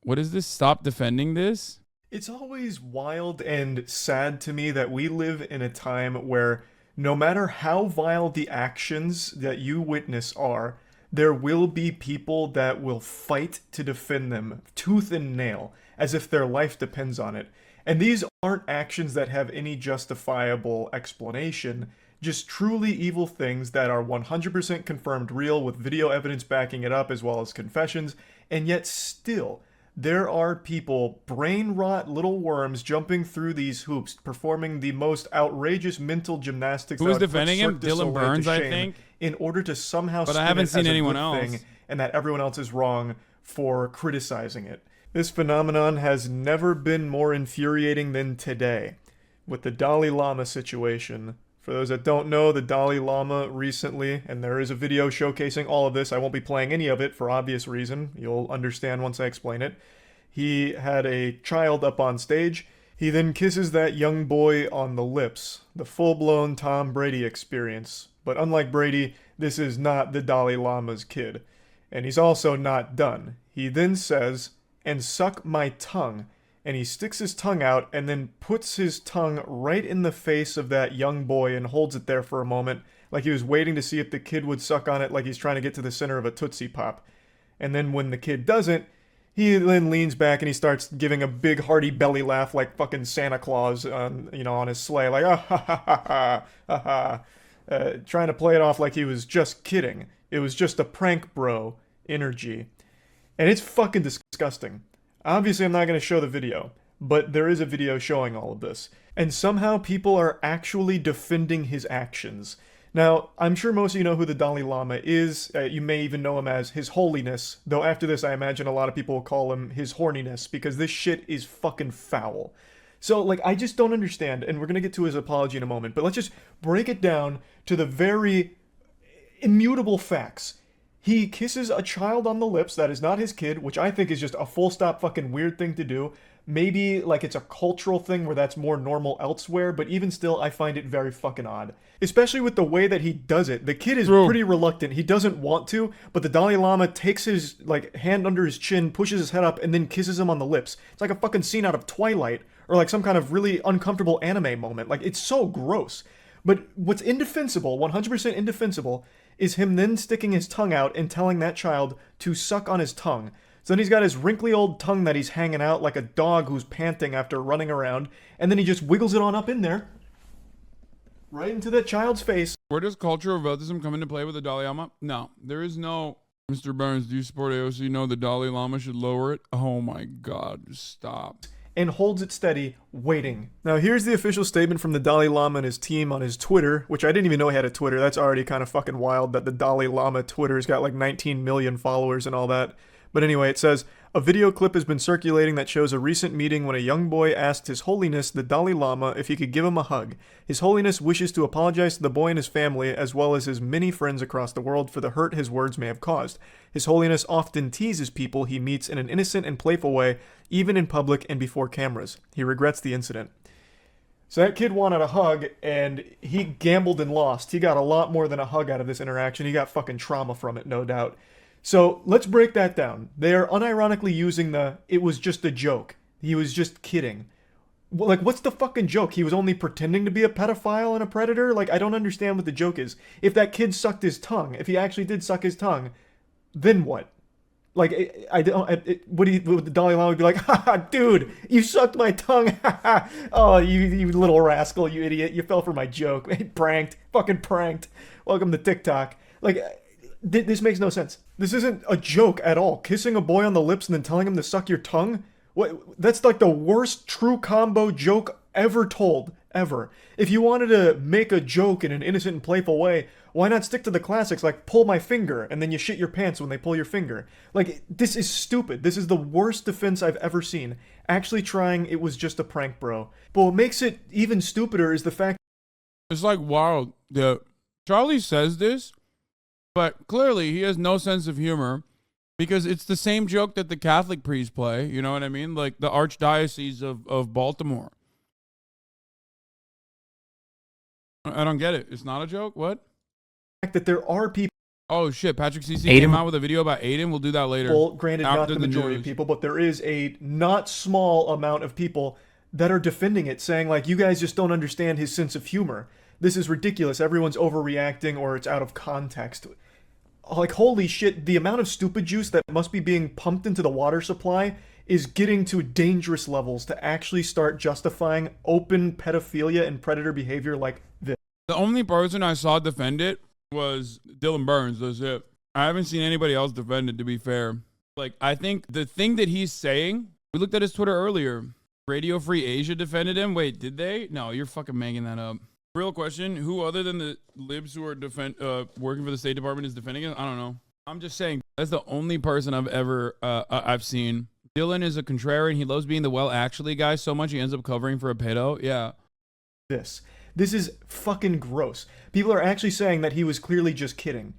What is this? Stop defending this? It's always wild and sad to me that we live in a time where no matter how vile the actions that you witness are, there will be people that will fight to defend them tooth and nail, as if their life depends on it. And these aren't actions that have any justifiable explanation, just truly evil things that are 100% confirmed real with video evidence backing it up as well as confessions, and yet still there are people, brain rot little worms, jumping through these hoops, performing the most outrageous mental gymnastics. Who was defending him? Dylan Burns, I think. In order to somehow but I haven't seen anyone else. Thing, and that everyone else is wrong for criticizing it. This phenomenon has never been more infuriating than today, with the Dalai Lama situation. For those that don't know, the Dalai Lama recently, and there is a video showcasing all of this, I won't be playing any of it for obvious reason, you'll understand once I explain it. He had a child up on stage. He then kisses that young boy on the lips, the full-blown Tom Brady experience. But unlike Brady, this is not the Dalai Lama's kid. And he's also not done. He then says, "And suck my tongue." And he sticks his tongue out and then puts his tongue right in the face of that young boy and holds it there for a moment, like he was waiting to see if the kid would suck on it, like he's trying to get to the center of a Tootsie Pop. And then when the kid doesn't, he then leans back and he starts giving a big hearty belly laugh like fucking Santa Claus on, on his sleigh, like, ah ha ha ha ha ha ha, trying to play it off like he was just kidding. It was just a prank bro energy. And it's fucking disgusting. Obviously, I'm not going to show the video, but there is a video showing all of this. And somehow people are actually defending his actions. Now, I'm sure most of you know who the Dalai Lama is. You may even know him as His Holiness, though after this I imagine a lot of people will call him His Horniness, because this shit is fucking foul. So, like, I just don't understand, and we're going to get to his apology in a moment, but let's just break it down to the very immutable facts. He kisses a child on the lips that is not his kid, which I think is just a full stop fucking weird thing to do. Maybe, like, it's a cultural thing where that's more normal elsewhere, but even still, I find it very fucking odd. Especially with the way that he does it. The kid is pretty reluctant. He doesn't want to, but the Dalai Lama takes his, like, hand under his chin, pushes his head up, and then kisses him on the lips. It's like a fucking scene out of Twilight, or like some kind of really uncomfortable anime moment. Like, it's so gross. But what's indefensible, 100% indefensible, is him then sticking his tongue out and telling that child to suck on his tongue. So then he's got his wrinkly old tongue that he's hanging out like a dog who's panting after running around, and then he just wiggles it on up in there, right into that child's face. Where does cultural relativism come into play with the Dalai Lama? No, there is no... Mr. Burns, do you support AOC? No, the Dalai Lama should lower it. Oh my God, just stop. And holds it steady, waiting. Now here's the official statement from the Dalai Lama and his team on his Twitter, which I didn't even know he had a Twitter. That's already kind of fucking wild that the Dalai Lama Twitter's got like 19 million followers and all that. But anyway, it says, a video clip has been circulating that shows a recent meeting when a young boy asked His Holiness the Dalai Lama if he could give him a hug. His Holiness wishes to apologize to the boy and his family, as well as his many friends across the world, for the hurt his words may have caused. His Holiness often teases people he meets in an innocent and playful way, even in public and before cameras. He regrets the incident. So that kid wanted a hug, and he gambled and lost. He got a lot more than a hug out of this interaction. He got fucking trauma from it, no doubt. So let's break that down. They are unironically using it was just a joke. He was just kidding. Like, what's the fucking joke? He was only pretending to be a pedophile and a predator? Like, I don't understand what the joke is. If that kid sucked his tongue, if he actually did suck his tongue, then what? Like, would the Dalai Lama be like, haha, dude, you sucked my tongue, haha, oh, you little rascal, you idiot, you fell for my joke, pranked, fucking pranked, welcome to TikTok. Like, this makes no sense. This isn't a joke at all. Kissing a boy on the lips and then telling him to suck your tongue? What? That's like the worst true combo joke ever told, ever. If you wanted to make a joke in an innocent and playful way, why not stick to the classics like pull my finger and then you shit your pants when they pull your finger? Like, this is stupid. This is the worst defense I've ever seen. Actually trying it was just a prank, bro. But what makes it even stupider is the fact... It's like, wow, Charlie says this, but clearly he has no sense of humor, because it's the same joke that the Catholic priests play, you know what I mean? Like the Archdiocese of Baltimore. I don't get it. It's not a joke? What? That there are people Oh shit, Patrick CC Aiden? came out with a video about Aiden. We'll do that later. Well, granted, not After the the majority news. of people, but there is a not small amount of people that are defending it, saying like, you guys just don't understand his sense of humor. This is ridiculous. Everyone's overreacting or it's out of context. Like, holy shit, the amount of stupid juice that must be being pumped into the water supply is getting to dangerous levels to actually start justifying open pedophilia and predator behavior like this. The only person I saw defend it was Dylan Burns. That's it. I haven't seen anybody else defend it, to be fair. Like, I think the thing that he's saying, we looked at his Twitter earlier. Radio Free Asia defended him. Wait, did they? No, you're fucking making that up. Real question, who other than the libs who are working for the State Department is defending it? I don't know. I'm just saying, that's the only person I've ever, I've seen. Dylan is a contrarian. He loves being the well-actually guy so much he ends up covering for a pedo. Yeah. This is fucking gross. People are actually saying that he was clearly just kidding.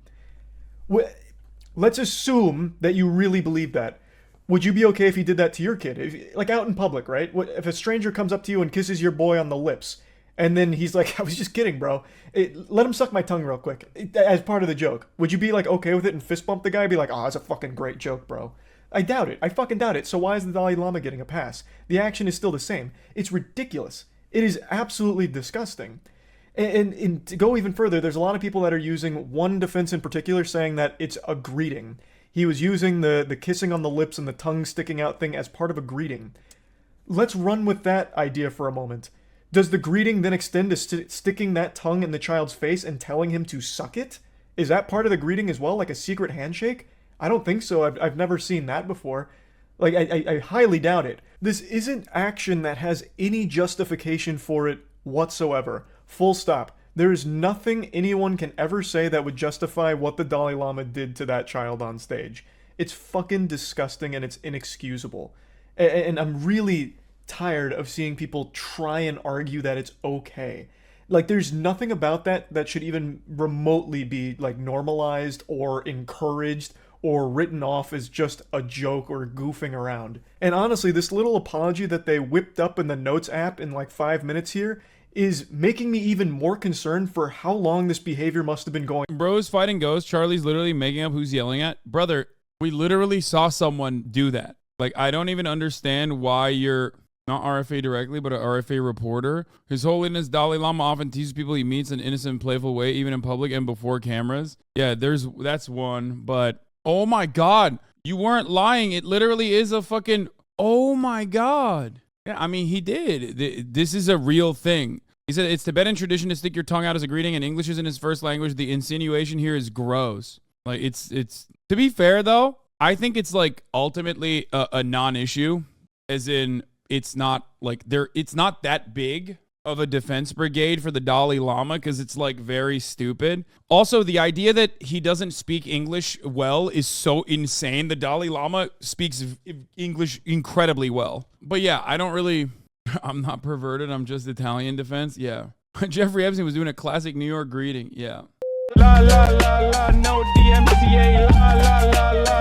Let's assume that you really believe that. Would you be okay if he did that to your kid? Like out in public, right? If a stranger comes up to you and kisses your boy on the lips, and then he's like, I was just kidding, bro. Let him suck my tongue real quick, as part of the joke. Would you be like okay with it and fist bump the guy? Be like, oh, that's a fucking great joke, bro. I doubt it. I fucking doubt it. So why is the Dalai Lama getting a pass? The action is still the same. It's ridiculous. It is absolutely disgusting. And to go even further, there's a lot of people that are using one defense in particular, saying that it's a greeting. He was using the kissing on the lips and the tongue sticking out thing as part of a greeting. Let's run with that idea for a moment. Does the greeting then extend to sticking that tongue in the child's face and telling him to suck it? Is that part of the greeting as well, like a secret handshake? I don't think so. I've never seen that before. Like, I highly doubt it. This isn't action that has any justification for it whatsoever. Full stop. There is nothing anyone can ever say that would justify what the Dalai Lama did to that child on stage. It's fucking disgusting and it's inexcusable. And I'm really tired of seeing people try and argue that it's okay. Like, there's nothing about that should even remotely be, like, normalized or encouraged or written off as just a joke or goofing around. And honestly, this little apology that they whipped up in the Notes app in, like, 5 minutes here is making me even more concerned for how long this behavior must have been going. Bros fighting ghosts. Charlie's literally making up who's yelling at. Brother, we literally saw someone do that. Like, I don't even understand why you're not RFA directly, but an RFA reporter. His Holiness Dalai Lama often teases people he meets in an innocent, playful way, even in public and before cameras. Yeah, that's one. But, oh my God, you weren't lying. It literally is a fucking, oh my God. Yeah, I mean, he did. This is a real thing. He said, it's Tibetan tradition to stick your tongue out as a greeting, and English isn't his first language. The insinuation here is gross. Like, it's to be fair, though, I think it's, like, ultimately a non-issue, as in, it's not, like, it's not that big of a defense brigade for the Dalai Lama, because it's, like, very stupid. Also, the idea that he doesn't speak English well is so insane. The Dalai Lama speaks English incredibly well. But yeah, I'm not perverted. I'm just Italian defense. Yeah. Jeffrey Epstein was doing a classic New York greeting. Yeah. La la la la, no DMCA, la la la la.